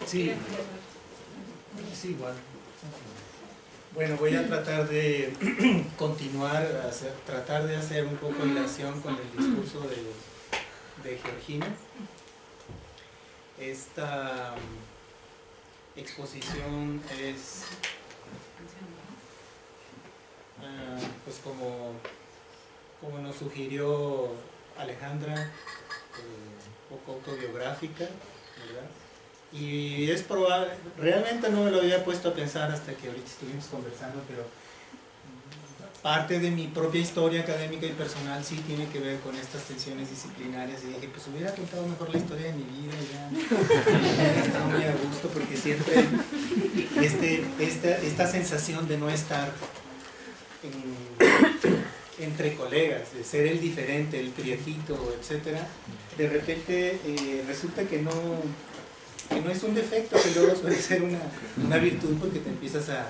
Sí, sí, igual. Bueno, voy a tratar de continuar, tratar de hacer un poco de relación con el discurso de Georgina. Esta exposición es, pues como nos sugirió Alejandra, un poco autobiográfica, ¿verdad? Y es probable, realmente no me lo había puesto a pensar hasta que ahorita estuvimos conversando, pero parte de mi propia historia académica y personal sí tiene que ver con estas tensiones disciplinarias, y dije, pues hubiera contado mejor la historia de mi vida y ya estaba muy a gusto, porque siempre esta sensación de no estar entre colegas, de ser el diferente, el prietito, etcétera, de repente resulta que no es un defecto, que luego suele ser una virtud, porque te empiezas a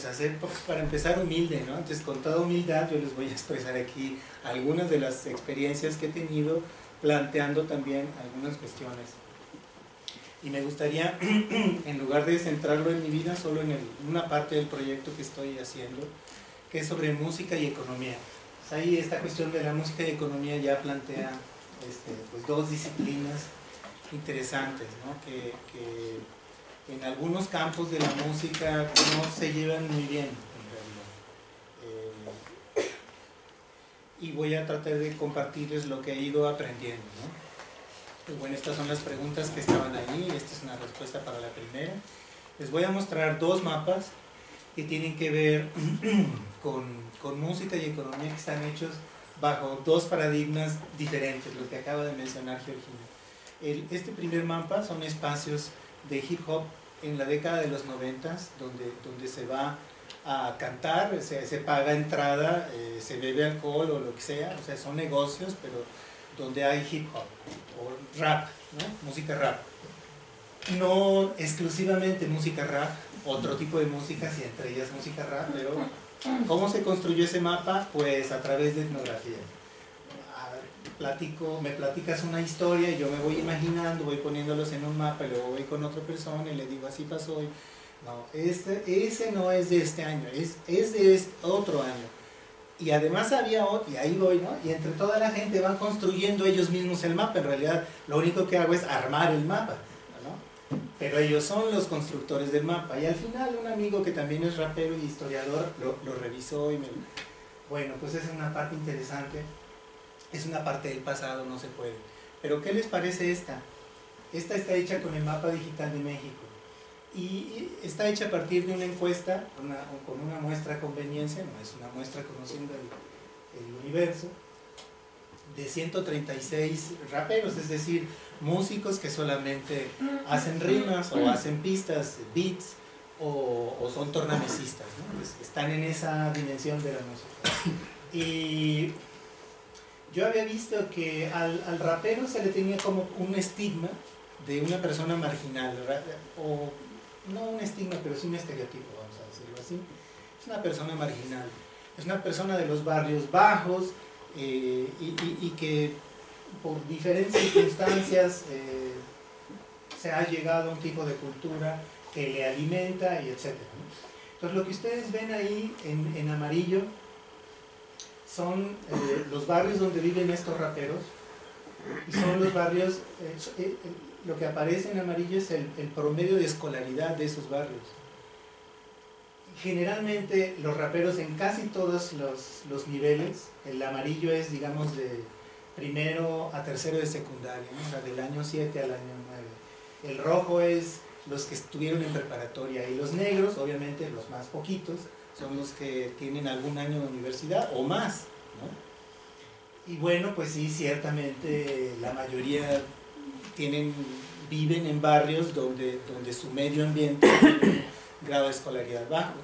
hacer, pues, para empezar, humilde, ¿no? Entonces, con toda humildad yo les voy a expresar aquí algunas de las experiencias que he tenido, planteando también algunas cuestiones. Y me gustaría, en lugar de centrarlo en mi vida, solo en una parte del proyecto que estoy haciendo, que es sobre música y economía. Pues ahí esta cuestión de la música y economía ya plantea pues dos disciplinas interesantes, ¿no? que en algunos campos de la música no se llevan muy bien, en realidad. Y voy a tratar de compartirles lo que he ido aprendiendo, ¿no? Pues bueno, estas son las preguntas que estaban ahí, esta es una respuesta para la primera. Les voy a mostrar dos mapas que tienen que ver con música y economía, que están hechos bajo dos paradigmas diferentes, lo que acaba de mencionar Georgina. Este primer mapa son espacios de hip hop en la década de los 90, donde se va a cantar, se paga entrada, se bebe alcohol o lo que sea, o sea, son negocios, pero donde hay hip hop o rap, ¿no? Música rap. No exclusivamente música rap, otro tipo de música, y entre ellas música rap, pero ¿cómo se construyó ese mapa? Pues a través de etnografía. Me platicas una historia y yo me voy imaginando, voy poniéndolos en un mapa, y luego voy con otra persona y le digo, así pasó. No, ese no es de este año, es de este otro año. Y además había otro, y ahí voy, ¿no? Y entre toda la gente van construyendo ellos mismos el mapa. En realidad lo único que hago es armar el mapa, ¿no? Pero ellos son los constructores del mapa. Y al final un amigo que también es rapero y historiador lo revisó y me... Bueno, pues esa es una parte interesante. Es una parte del pasado, no se puede. Pero ¿qué les parece esta? Esta está hecha con el Mapa Digital de México. Y está hecha a partir de una encuesta, con una muestra a conveniencia, no es una muestra conociendo el universo, de 136 raperos, es decir, músicos que solamente hacen rimas o hacen pistas, beats, o son tornamesistas, ¿no? Pues están en esa dimensión de la música. Y yo había visto que al rapero se le tenía como un estigma de una persona marginal, o no un estigma, pero sí un estereotipo, vamos a decirlo así. Es una persona marginal, es una persona de los barrios bajos, y que por diferentes circunstancias se ha llegado a un tipo de cultura que le alimenta, y etc. Entonces lo que ustedes ven ahí en amarillo son los barrios donde viven estos raperos, y son los barrios, lo que aparece en amarillo es el promedio de escolaridad de esos barrios. Generalmente los raperos en casi todos los niveles, el amarillo es, digamos, de primero a tercero de secundaria, ¿no? O sea, del año 7 al año 9. El rojo es los que estuvieron en preparatoria, y los negros, obviamente los más poquitos, son los que tienen algún año de universidad o más, ¿no? Y bueno, pues sí, ciertamente la mayoría viven en barrios donde su medio ambiente tiene un grado de escolaridad bajo.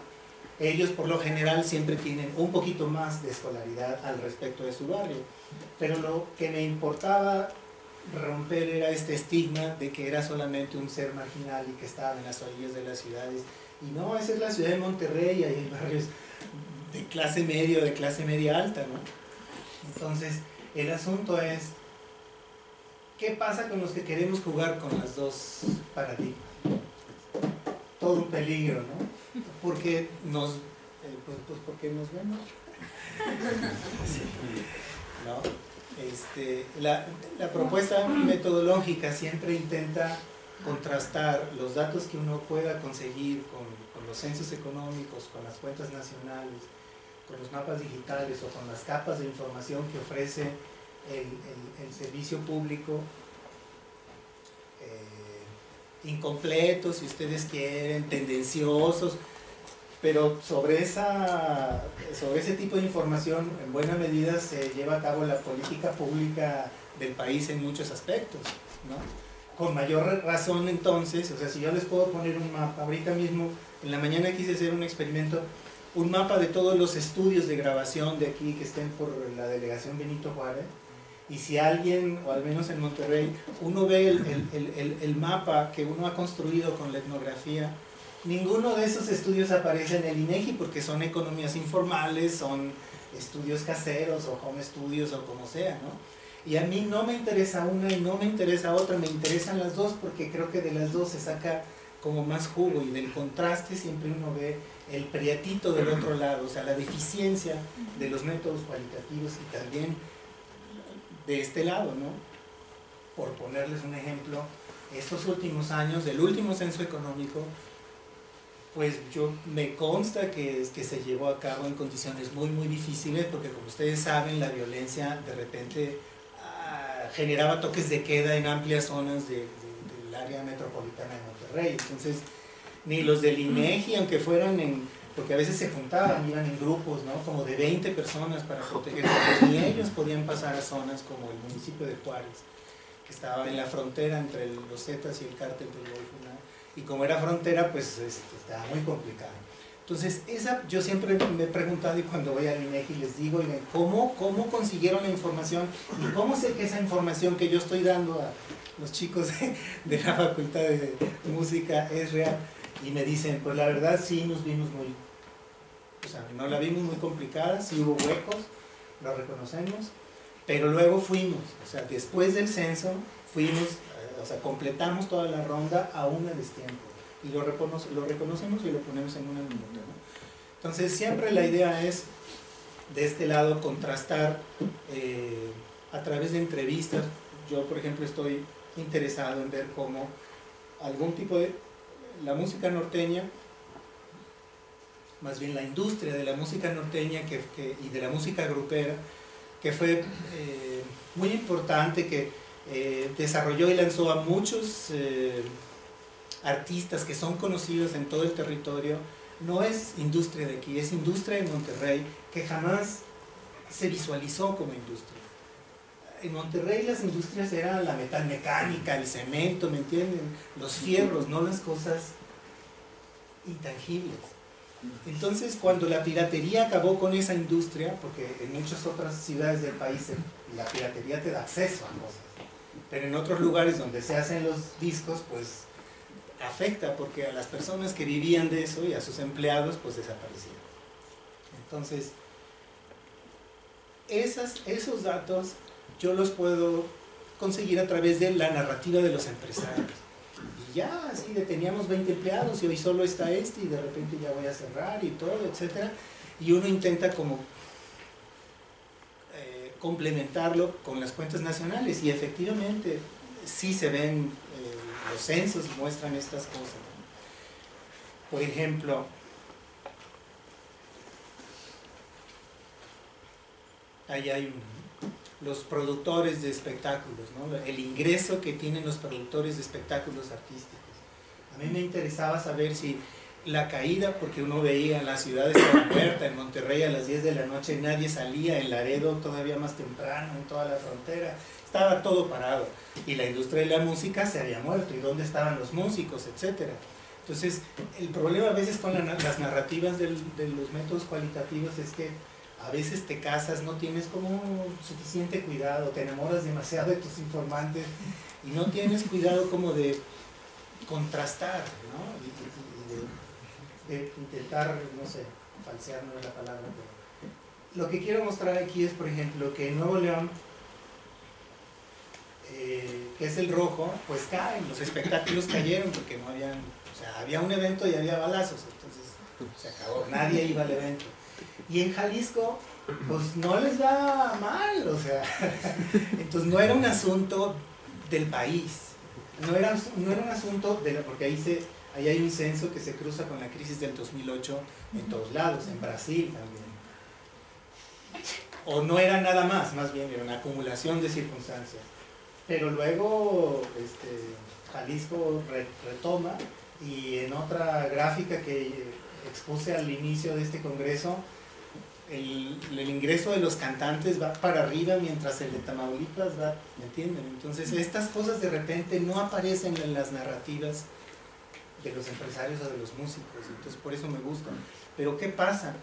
Ellos por lo general siempre tienen un poquito más de escolaridad al respecto de su barrio, pero lo que me importaba romper era este estigma de que era solamente un ser marginal y que estaba en las orillas de las ciudades. Y no, esa es la ciudad de Monterrey, y hay barrios de clase media o de clase media alta, ¿no? Entonces, el asunto es ¿Qué pasa con los que queremos jugar con las dos paradigmas? Todo un peligro, ¿no? Porque porque nos vemos. Sí, ¿no? La propuesta metodológica siempre intenta contrastar los datos que uno pueda conseguir con los censos económicos, con las cuentas nacionales, con los mapas digitales o con las capas de información que ofrece el servicio público, incompletos, si ustedes quieren, tendenciosos, pero sobre ese tipo de información en buena medida se lleva a cabo la política pública del país en muchos aspectos, ¿no? Con mayor razón entonces, o sea, si yo les puedo poner un mapa, ahorita mismo, en la mañana quise hacer un experimento, un mapa de todos los estudios de grabación de aquí que estén por la delegación Benito Juárez, y si alguien, o al menos en Monterrey, uno ve el mapa que uno ha construido con la etnografía, ninguno de esos estudios aparece en el INEGI porque son economías informales, son estudios caseros o home studios o como sea, ¿no? Y a mí no me interesa una y no me interesa otra, me interesan las dos porque creo que de las dos se saca como más jugo, y del contraste siempre uno ve el prietito del otro lado, o sea, la deficiencia de los métodos cualitativos y también de este lado, ¿no? Por ponerles un ejemplo, estos últimos años, del último censo económico, pues me consta que se llevó a cabo en condiciones muy muy difíciles, porque como ustedes saben, la violencia de repente generaba toques de queda en amplias zonas del área metropolitana de Monterrey. Entonces ni los del INEGI, aunque fueran porque a veces se juntaban, iban en grupos, ¿no? Como de 20 personas para proteger, ni ellos podían pasar a zonas como el municipio de Juárez, que estaba en la frontera entre los Zetas y el cártel del Golfo, ¿no? Y como era frontera, pues estaba muy complicado. Entonces, yo siempre me he preguntado, y cuando voy al INEGI les digo, ¿cómo consiguieron la información? ¿Y cómo sé que esa información que yo estoy dando a los chicos de la Facultad de Música es real? Y me dicen, pues la verdad sí nos vimos no la vimos muy complicada, sí hubo huecos, lo reconocemos, pero luego fuimos, o sea, después del censo, fuimos, completamos toda la ronda aún a destiempo, y lo reconocemos y lo ponemos en una minuta, ¿no? Entonces siempre la idea es, de este lado, contrastar a través de entrevistas. Yo, por ejemplo, estoy interesado en ver cómo algún tipo de la música norteña, más bien la industria de la música norteña y de la música grupera, que fue muy importante, que desarrolló y lanzó a muchos artistas que son conocidos en todo el territorio, no es industria de aquí, es industria de Monterrey, que jamás se visualizó como industria. En Monterrey las industrias eran la metalmecánica, el cemento, ¿me entienden? Los fierros, no las cosas intangibles. Entonces, cuando la piratería acabó con esa industria, porque en muchas otras ciudades del país la piratería te da acceso a cosas, pero en otros lugares donde se hacen los discos, pues afecta, porque a las personas que vivían de eso y a sus empleados, pues desaparecieron. Entonces, esos datos yo los puedo conseguir a través de la narrativa de los empresarios. Y ya, así teníamos 20 empleados y hoy solo está y de repente ya voy a cerrar y todo, etc. Y uno intenta como complementarlo con las cuentas nacionales, y efectivamente sí se ven, los censos muestran estas cosas, ¿no? Por ejemplo, ahí hay los productores de espectáculos, ¿no? El ingreso que tienen los productores de espectáculos artísticos. A mí me interesaba saber si la caída, porque uno veía la ciudad estaba muerta, en Monterrey a las 10 de la noche nadie salía, en Laredo todavía más temprano, en toda la frontera, estaba todo parado, y la industria de la música se había muerto, y dónde estaban los músicos, etcétera. Entonces, el problema a veces con las narrativas de los métodos cualitativos es que a veces te casas, no tienes como suficiente cuidado, te enamoras demasiado de tus informantes y no tienes cuidado como de contrastar, ¿no? Y de intentar, no sé, falsear no es la palabra, pero lo que quiero mostrar aquí es, por ejemplo, que en Nuevo León que es el rojo, pues caen, los espectáculos cayeron porque no habían, o sea, había un evento y había balazos, entonces se acabó, nadie iba al evento. Y en Jalisco, pues no les va mal, o sea, entonces no era un asunto del país, no era un asunto de porque ahí hay un censo que se cruza con la crisis del 2008 en todos lados, en Brasil también. O no era nada más bien era una acumulación de circunstancias. Pero luego Jalisco retoma, y en otra gráfica que expuse al inicio de este congreso, el ingreso de los cantantes va para arriba mientras el de Tamaulipas va, ¿me entienden? Entonces estas cosas de repente no aparecen en las narrativas de los empresarios o de los músicos, entonces por eso me gustan. Pero ¿qué pasa?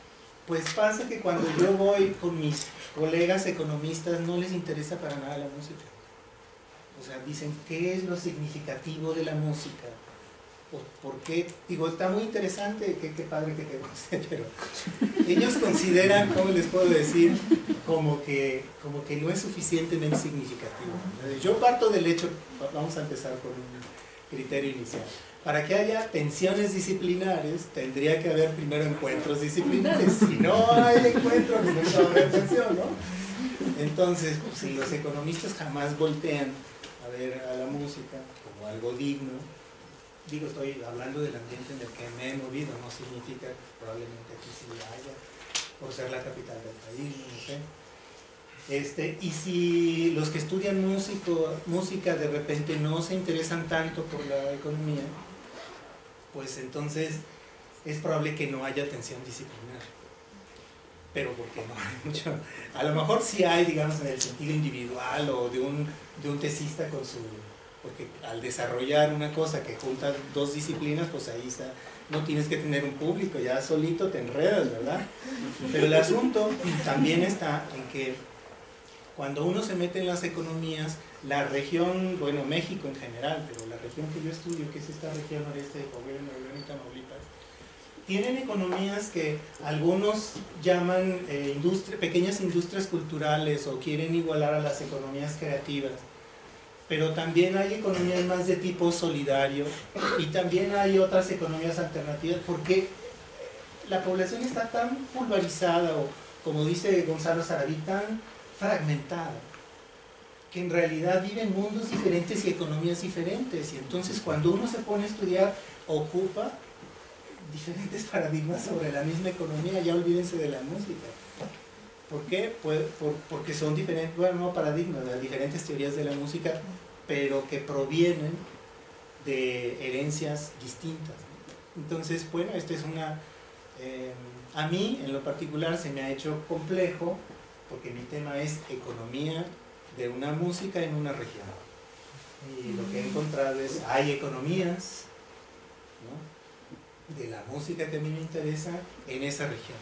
Pues pasa que cuando yo voy con mis colegas economistas no les interesa para nada la música. O sea, dicen, ¿qué es lo significativo de la música? ¿Por qué? Digo, está muy interesante, qué padre que te guste, pero ellos consideran, ¿cómo les puedo decir? Como que no es suficientemente significativo. Yo parto del hecho, vamos a empezar con un criterio inicial. Para que haya tensiones disciplinares, tendría que haber primero encuentros disciplinares. Si no hay encuentros, pues no va a haber tensión, ¿no? Entonces, pues, si los economistas jamás voltean a ver a la música como algo digno, digo, estoy hablando del ambiente en el que me he movido, no significa que probablemente aquí sí haya, por ser la capital del país, no sé. Y si los que estudian música de repente no se interesan tanto por la economía, pues entonces es probable que no haya atención disciplinar. Pero porque no hay mucho, a lo mejor sí hay, digamos, en el sentido individual o de un tesista con su, porque al desarrollar una cosa que junta dos disciplinas, pues ahí está, no tienes que tener un público, ya solito te enredas, ¿verdad? Pero el asunto también está en que cuando uno se mete en las economías, la región, bueno, México en general, pero la región que yo estudio, que es esta región noreste de Coahuila, Nuevo León y Tamaulipas, tienen economías que algunos llaman pequeñas industrias culturales o quieren igualar a las economías creativas, pero también hay economías más de tipo solidario y también hay otras economías alternativas, porque la población está tan pulverizada o, como dice Gonzalo Sarabí, tan fragmentada, que en realidad viven mundos diferentes y economías diferentes, y entonces cuando uno se pone a estudiar, ocupa diferentes paradigmas sobre la misma economía, ya olvídense de la música. ¿Por qué? Pues porque son diferentes, bueno, no paradigmas, diferentes teorías de la música, pero que provienen de herencias distintas. Entonces, bueno, esta es una... a mí, en lo particular, se me ha hecho complejo, porque mi tema es economía de una música en una región. Y lo que he encontrado es, hay economías, ¿no?, de la música que a mí me interesa en esa región.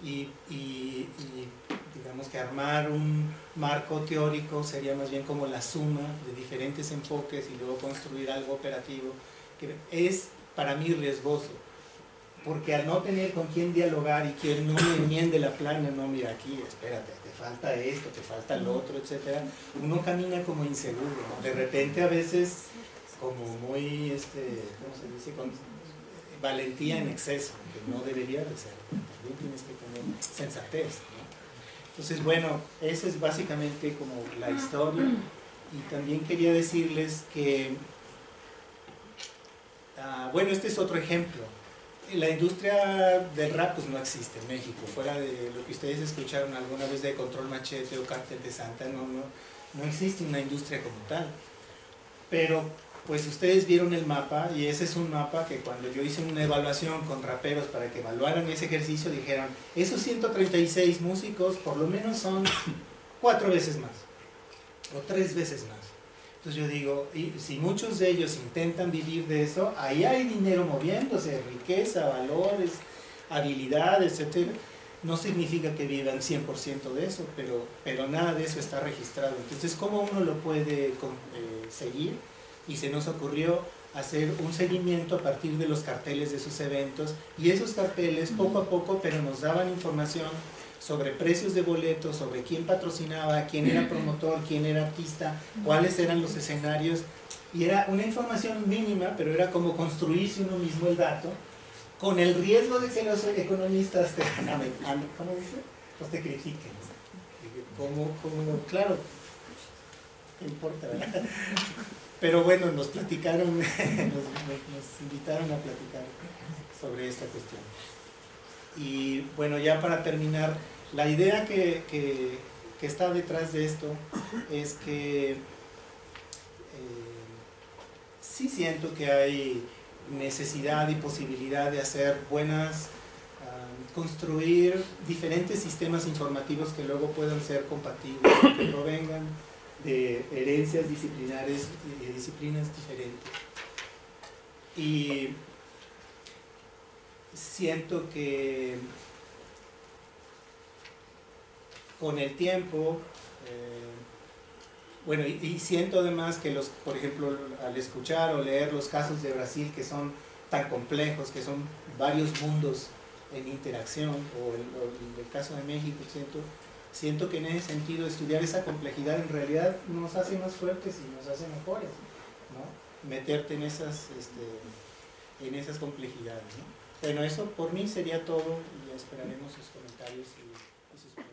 Y digamos que armar un marco teórico sería más bien como la suma de diferentes enfoques y luego construir algo operativo, que es para mí riesgoso, porque al no tener con quién dialogar y quien no me enmiende la plana, no, mira aquí, espérate, te falta esto, te falta lo otro, etcétera, uno camina como inseguro, ¿no? De repente a veces como muy, ¿cómo se dice?, con valentía en exceso, que no debería de ser, también tienes que tener sensatez, ¿no? Entonces, bueno, esa es básicamente como la historia, y también quería decirles que, bueno, este es otro ejemplo. La industria del rap pues no existe en México, fuera de lo que ustedes escucharon alguna vez de Control Machete o Cártel de Santa, no existe una industria como tal. Pero pues ustedes vieron el mapa, y ese es un mapa que cuando yo hice una evaluación con raperos para que evaluaran ese ejercicio, dijeron, esos 136 músicos por lo menos son 4 veces más, o 3 veces más. Entonces yo digo, y si muchos de ellos intentan vivir de eso, ahí hay dinero moviéndose, riqueza, valores, habilidades, etc. No significa que vivan 100% de eso, pero nada de eso está registrado. Entonces, ¿cómo uno lo puede seguir? Y se nos ocurrió hacer un seguimiento a partir de los carteles de sus eventos, y esos carteles poco a poco, pero nos daban información sobre precios de boletos, sobre quién patrocinaba, quién era promotor, quién era artista, cuáles eran los escenarios, y era una información mínima, pero era como construirse uno mismo el dato, con el riesgo de que los economistas te, ¿cómo dice? Pues te critiquen. Claro, no importa, ¿verdad? Pero bueno, nos platicaron, nos invitaron a platicar sobre esta cuestión. Y bueno, ya para terminar, la idea que está detrás de esto es que sí siento que hay necesidad y posibilidad de hacer construir diferentes sistemas informativos que luego puedan ser compatibles, que provengan de herencias disciplinares y de disciplinas diferentes. Y siento que con el tiempo, bueno, y siento además que por ejemplo, al escuchar o leer los casos de Brasil que son tan complejos, que son varios mundos en interacción, o el caso de México, siento que en ese sentido estudiar esa complejidad en realidad nos hace más fuertes y nos hace mejores, ¿no? Meterte en esas complejidades, ¿no? Bueno, eso por mí sería todo, y esperaremos sus comentarios y sus preguntas.